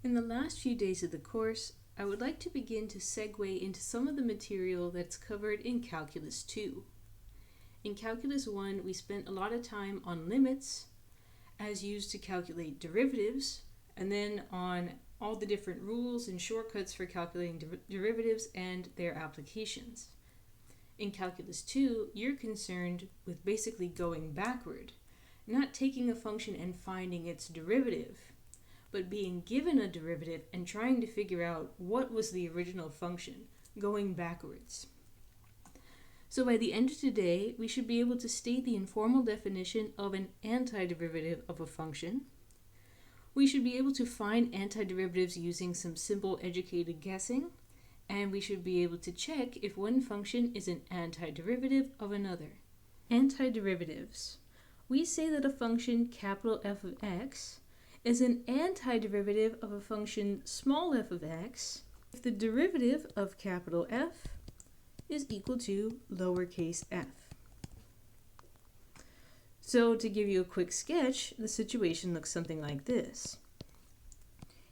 In the last few days of the course, I would like to begin to segue into some of the material that's covered in Calculus 2. In Calculus 1, we spent a lot of time on limits, as used to calculate derivatives, and then on all the different rules and shortcuts for calculating derivatives and their applications. In Calculus 2, you're concerned with basically going backward, not taking a function and finding its derivative, but being given a derivative and trying to figure out what was the original function, going backwards. So by the end of today, we should be able to state the informal definition of an antiderivative of a function. We should be able to find antiderivatives using some simple educated guessing, and we should be able to check if one function is an antiderivative of another. Antiderivatives. We say that a function capital F of x is an antiderivative of a function small f of x if the derivative of capital F is equal to lowercase f. So to give you a quick sketch, the situation looks something like this.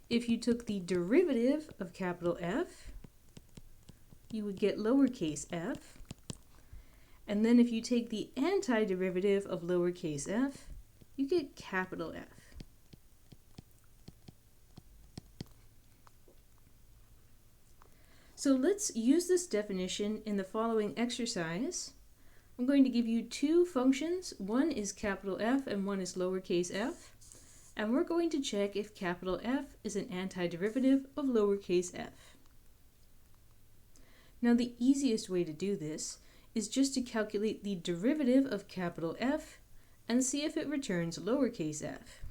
If you took the derivative of capital F, you would get lowercase f. And then if you take the antiderivative of lowercase f, you get capital F. So let's use this definition in the following exercise. I'm going to give you two functions. One is capital F and one is lowercase f. And we're going to check if capital F is an antiderivative of lowercase f. Now the easiest way to do this is just to calculate the derivative of capital F and see if it returns lowercase f.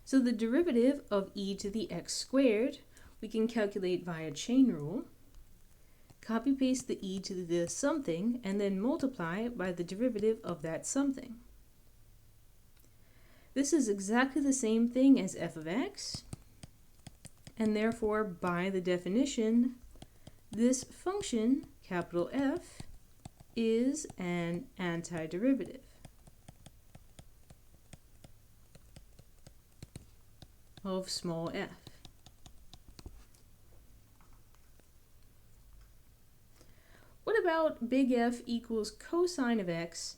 So the derivative of e to the x squared we can calculate via chain rule. Copy paste the e to the something and then multiply by the derivative of that something. This is exactly the same thing as f of x, and therefore by the definition, this function, capital F, is an antiderivative. Of small f. What about big F equals cosine of x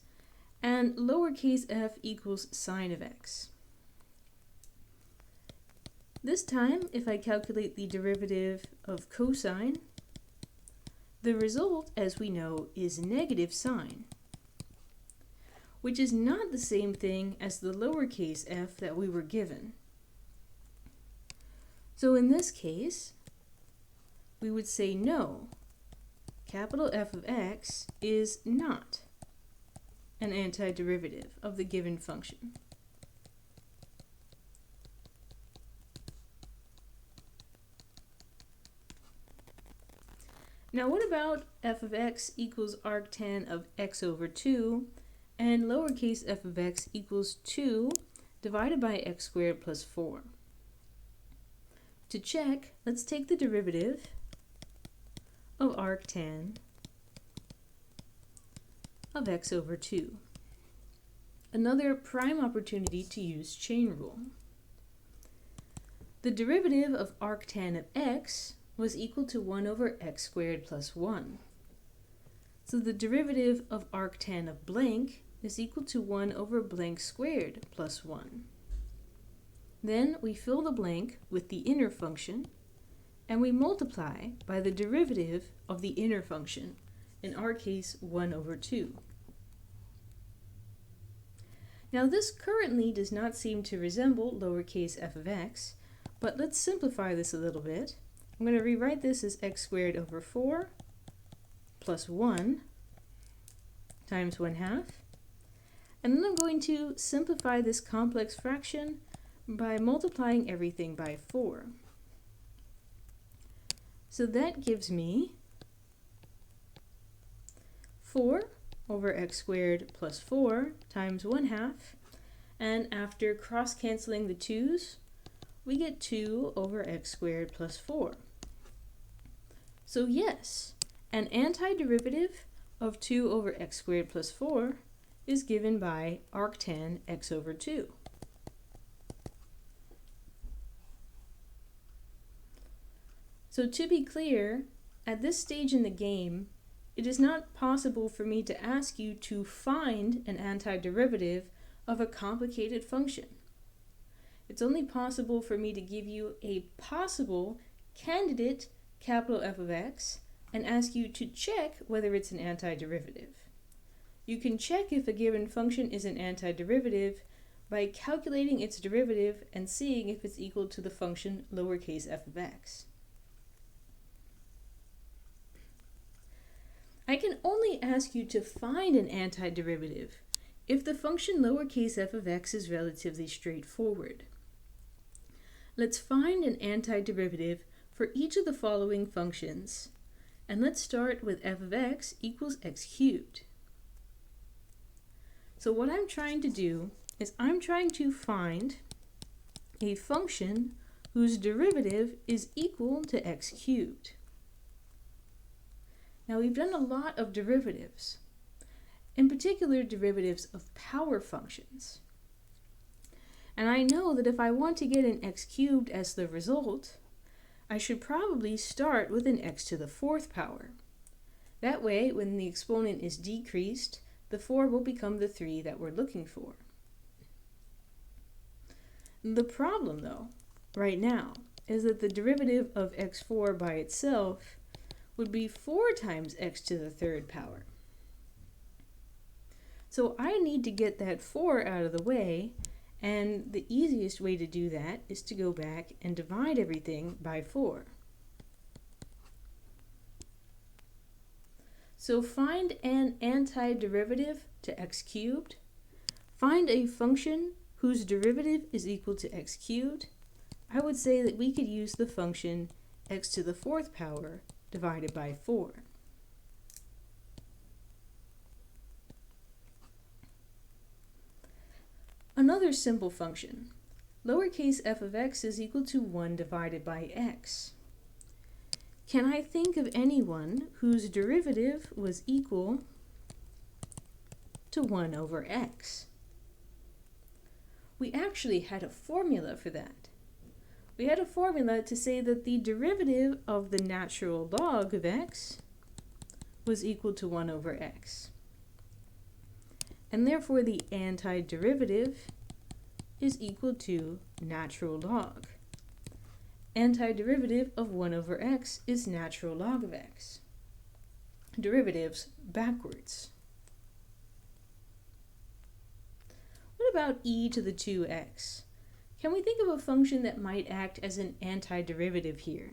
and lowercase f equals sine of x? This time, if I calculate the derivative of cosine, the result, as we know, is negative sine, which is not the same thing as the lowercase f that we were given. So in this case, we would say no, capital F of x is not an antiderivative of the given function. Now what about f of x equals arctan of x over 2 and lowercase f of x equals 2 divided by x squared plus 4? To check, let's take the derivative of arctan of x over 2. Another prime opportunity to use chain rule. The derivative of arctan of x was equal to 1 over x squared plus 1. So the derivative of arctan of blank is equal to 1 over blank squared plus 1. Then we fill the blank with the inner function, and we multiply by the derivative of the inner function, in our case 1 over 2. Now this currently does not seem to resemble lowercase f of x, but let's simplify this a little bit. I'm going to rewrite this as x squared over 4 plus 1 times 1/2, and then I'm going to simplify this complex fraction by multiplying everything by 4. So that gives me 4 over x squared plus 4 times 1/2, and after cross-canceling the 2's, we get 2 over x squared plus 4. So yes, an antiderivative of 2 over x squared plus 4 is given by arctan x over 2. So to be clear, at this stage in the game, it is not possible for me to ask you to find an antiderivative of a complicated function. It's only possible for me to give you a possible candidate capital F of x and ask you to check whether it's an antiderivative. You can check if a given function is an antiderivative by calculating its derivative and seeing if it's equal to the function lowercase f of x. I can only ask you to find an antiderivative if the function lowercase f of x is relatively straightforward. Let's find an antiderivative for each of the following functions, and let's start with f of x equals x cubed. So what I'm trying to do is I'm trying to find a function whose derivative is equal to x cubed. Now we've done a lot of derivatives, in particular derivatives of power functions. And I know that if I want to get an x cubed as the result, I should probably start with an x to the 4th power. That way, when the exponent is decreased, the 4 will become the 3 that we're looking for. The problem, though, right now, is that the derivative of x4 by itself would be 4 times x to the 3rd power. So I need to get that 4 out of the way, and the easiest way to do that is to go back and divide everything by 4. So find an antiderivative to x cubed, find a function whose derivative is equal to x cubed. I would say that we could use the function x to the 4th power divided by 4. Another simple function, lowercase f of x is equal to 1 divided by x. Can I think of anyone whose derivative was equal to 1 over x? We actually had a formula for that. We had a formula to say that the derivative of the natural log of x was equal to 1 over x. And therefore the antiderivative is equal to natural log. Antiderivative of 1 over x is natural log of x. Derivatives backwards. What about e to the 2x? Can we think of a function that might act as an antiderivative here?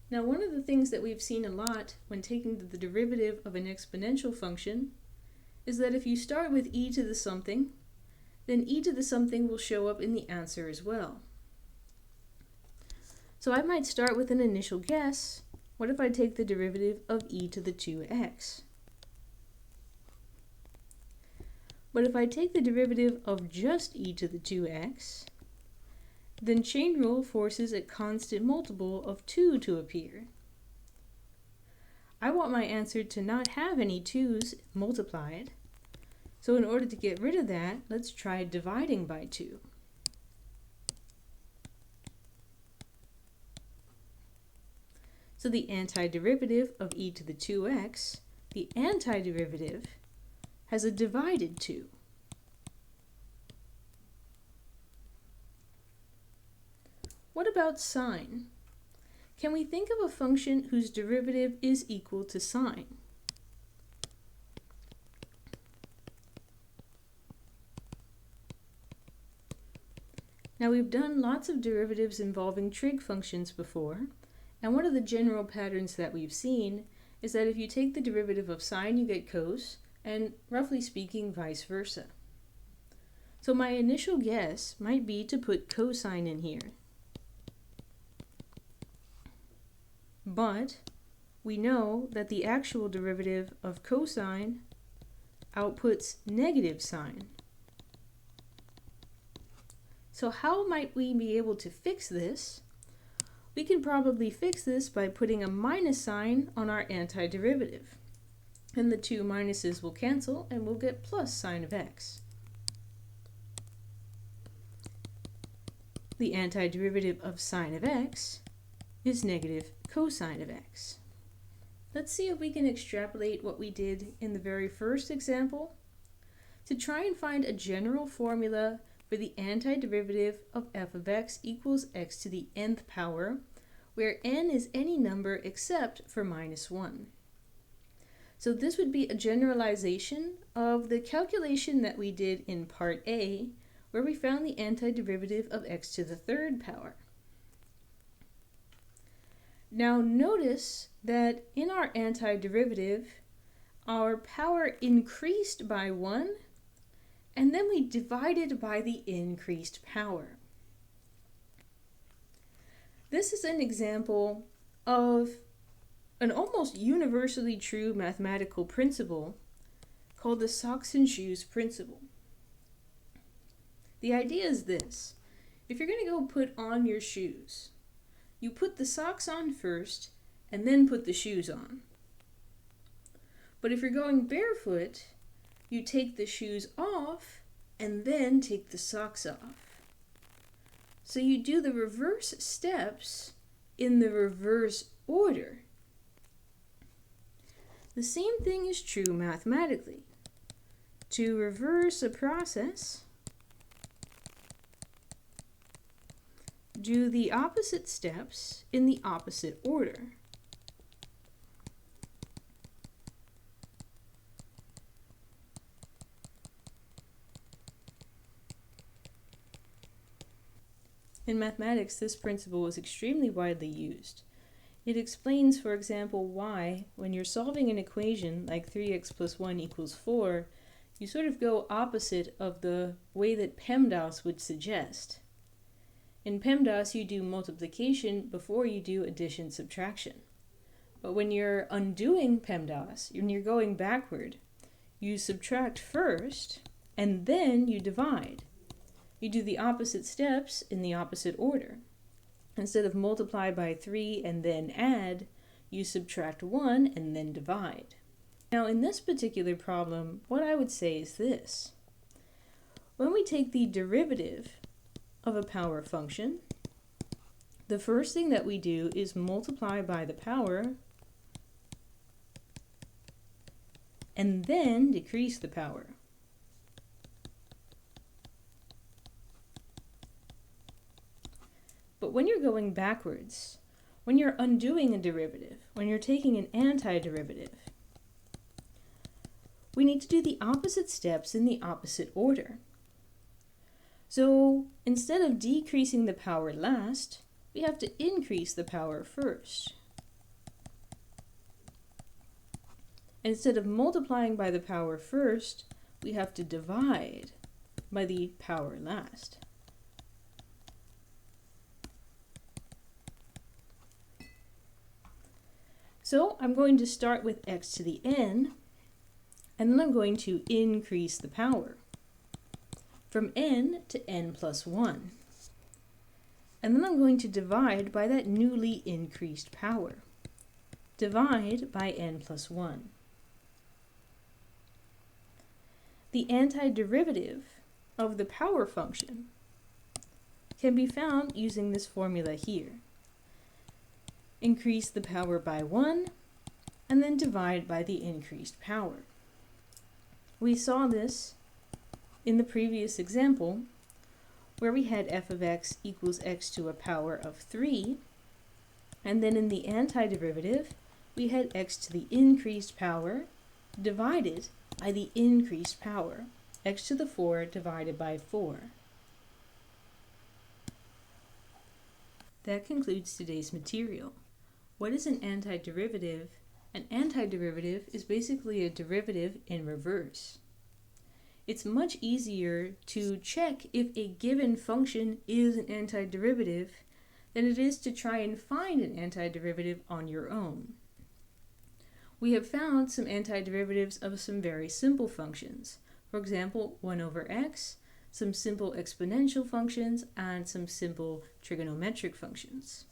Now, one of the things that we've seen a lot when taking the derivative of an exponential function is that if you start with e to the something, then e to the something will show up in the answer as well. So I might start with an initial guess. What if I take the derivative of e to the 2x? But if I take the derivative of just e to the 2x, then chain rule forces a constant multiple of 2 to appear. I want my answer to not have any 2's multiplied, so in order to get rid of that, let's try dividing by 2. So the antiderivative of e to the 2x, the antiderivative, has a divided 2. What about sine? Can we think of a function whose derivative is equal to sine? Now we've done lots of derivatives involving trig functions before, and one of the general patterns that we've seen is that if you take the derivative of sine, you get cos, and roughly speaking, vice versa. So my initial guess might be to put cosine in here. But we know that the actual derivative of cosine outputs negative sine. So how might we be able to fix this? We can probably fix this by putting a minus sign on our antiderivative. And the two minuses will cancel and we'll get plus sine of x. The antiderivative of sine of x is negative cosine of x. Let's see if we can extrapolate what we did in the very first example to try and find a general formula for the antiderivative of f of x equals x to the nth power, where n is any number except for minus 1. So this would be a generalization of the calculation that we did in part A, where we found the antiderivative of x to the third power. Now notice that in our antiderivative, our power increased by 1, and then we divided by the increased power. This is an example of an almost universally true mathematical principle called the socks and shoes principle. The idea is this: if you're going to go put on your shoes, you put the socks on first and then put the shoes on. But if you're going barefoot, you take the shoes off and then take the socks off. So you do the reverse steps in the reverse order. The same thing is true mathematically. To reverse a process, do the opposite steps in the opposite order. In mathematics, this principle is extremely widely used. It explains, for example, why, when you're solving an equation like 3x plus 1 equals 4, you sort of go opposite of the way that PEMDAS would suggest. In PEMDAS, you do multiplication before you do addition/subtraction. But when you're undoing PEMDAS, when you're going backward, you subtract first, and then you divide. You do the opposite steps in the opposite order. Instead of multiply by 3 and then add, you subtract 1 and then divide. Now in this particular problem, what I would say is this. When we take the derivative of a power function, the first thing that we do is multiply by the power and then decrease the power. But when you're going backwards, when you're undoing a derivative, when you're taking an antiderivative, we need to do the opposite steps in the opposite order. So instead of decreasing the power last, we have to increase the power first. Instead of multiplying by the power first, we have to divide by the power last. So I'm going to start with x to the n, and then I'm going to increase the power from n to n plus 1. And then I'm going to divide by that newly increased power. Divide by n plus 1. The antiderivative of the power function can be found using this formula here. Increase the power by 1, and then divide by the increased power. We saw this in the previous example, where we had f of x equals x to a power of 3, and then in the antiderivative, we had x to the increased power divided by the increased power, x to the 4 divided by 4. That concludes today's material. What is an antiderivative? An antiderivative is basically a derivative in reverse. It's much easier to check if a given function is an antiderivative than it is to try and find an antiderivative on your own. We have found some antiderivatives of some very simple functions. For example, 1 over x, some simple exponential functions, and some simple trigonometric functions.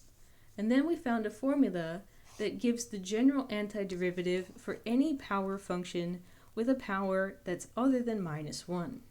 And then we found a formula that gives the general antiderivative for any power function with a power that's other than -1.